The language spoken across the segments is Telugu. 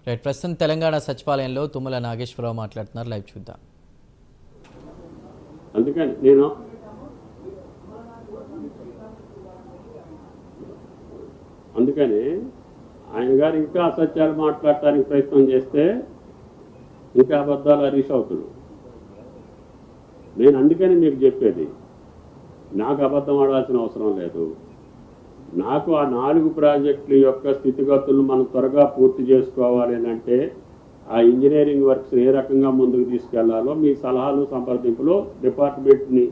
రైట్, ప్రస్తుతం తెలంగాణ సచివాలయంలో తుమ్మల నాగేశ్వరరావు మాట్లాడుతున్నారు. లైవ్ చూద్దాం. అందుకని ఆయన గారు ఇంకా అసత్యాలు మాట్లాడటానికి ప్రయత్నం చేస్తే ఇంకా అబద్ధాలు హరీష్ అవుతాడు. నేను అందుకని మీకు చెప్పేది, నాకు అబద్ధం ఆడాల్సిన అవసరం లేదు. నాకు ఆ 4 ప్రాజెక్టుల యొక్క స్థితిగతులను మనం త్వరగా పూర్తి చేసుకోవాలి అంటే ఆ ఇంజనీరింగ్ వర్క్స్ ఏ రకంగా ముందుకు తీసుకెళ్లాలో మీ సలహాలు సంప్రదింపులో డిపార్ట్మెంట్ని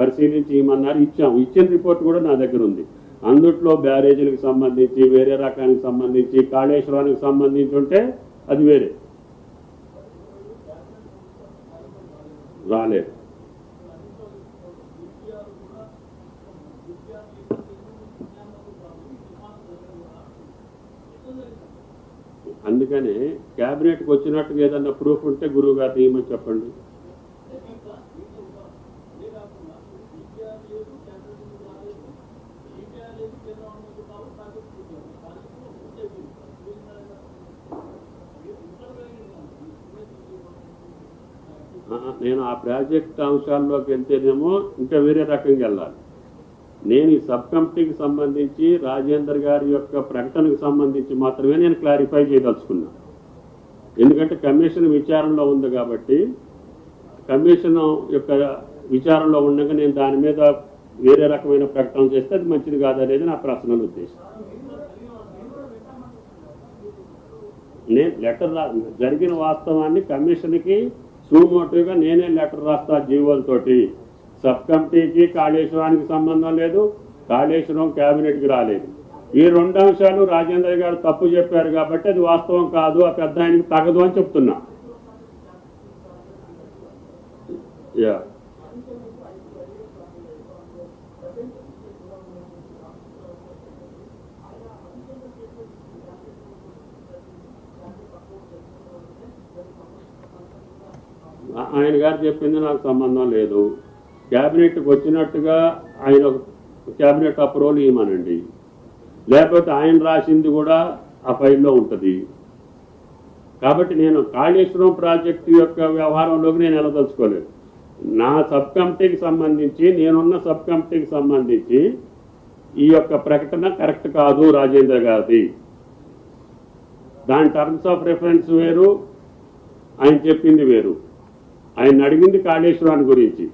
పరిశీలించి ఇమ్మన్నారు. ఇచ్చిన రిపోర్ట్ కూడా నా దగ్గర ఉంది. అందుట్లో బ్యారేజీలకు సంబంధించి, వేరే రకానికి సంబంధించి, కాళేశ్వరానికి సంబంధించి ఉంటే అది వేరే రాలేదు. అందుకని క్యాబినెట్కి వచ్చినట్టుగా ఏదన్నా ప్రూఫ్ ఉంటే గురువు గారు తీయమని చెప్పండి. నేను ఆ ప్రాజెక్ట్ అంశాల్లోకి వెళ్తేనేమో ఇంకా వేరే రకంగా వెళ్ళాలి. నేను ఈ సబ్ కమిటీకి సంబంధించి రాజేందర్ గారి యొక్క ప్రకటనకు సంబంధించి మాత్రమే నేను క్లారిఫై చేయదలుచుకున్నా. ఎందుకంటే కమిషన్ విచారణలో ఉంది కాబట్టి కమిషన్ యొక్క విచారణలో ఉండగా నేను దాని మీద వేరే రకమైన ప్రకటన చేస్తే అది మంచిది కాదనేది నా పర్సనల్ ఉద్దేశం. నేను లెటర్ జరిగిన వాస్తవాన్ని కమిషన్కి సూమోటివ్గా నేనే లెటర్ రాస్తా జీవోలతోటి. సబ్ కమిటీకి కాళేశ్వరానికి సంబంధం లేదు, కాళేశ్వరం క్యాబినెట్కి రాలేదు. ఈ 2 అంశాలు రాజేంద్ర గారు తప్పు చెప్పారు కాబట్టి అది వాస్తవం కాదు, ఆ పెద్ద ఆయనకి తగదు అని చెప్తున్నా. ఆయన గారు చెప్పింది నాకు సంబంధం లేదు. క్యాబినెట్కి వచ్చినట్టుగా ఆయన క్యాబినెట్ అప్రూవల్ ఇవ్వమనండి, లేకపోతే ఆయన రాసింది కూడా ఆ ఫైల్లో ఉంటుంది. కాబట్టి నేను కాళేశ్వరం ప్రాజెక్టు యొక్క వ్యవహారంలోకి నేను వెళ్ళదలుచుకోలేదు. నా సబ్ కమిటీకి సంబంధించి, నేనున్న సబ్ కమిటీకి సంబంధించి ఈ యొక్క ప్రకటన కరెక్ట్ కాదు రాజేంద్ర గారిది. దాని టర్మ్స్ ఆఫ్ రెఫరెన్స్ వేరు, ఆయన చెప్పింది వేరు. ఆయన అడిగింది కాళేశ్వరాన్ని గురించి.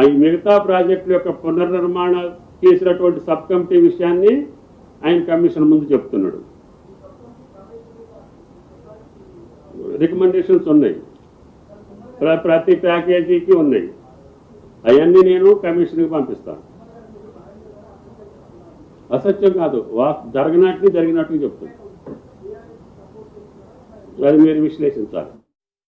ఈ మిగతా ప్రాజెక్టుల యొక్క పునర్నిర్మాణ చేసినటువంటి సబ్ కమిటీ విషయాన్ని ఆయన కమిషన్ ముందు చెప్తున్నాడు. రికమెండేషన్స్ ఉన్నాయి, ప్రతి ప్యాకేజీకి ఉన్నాయి. అవన్నీ నేను కమిషన్కి పంపిస్తాను. అసత్యం కాదు, జరిగినట్టు చెప్తాను. అది మీరు విశ్లేషించాలి.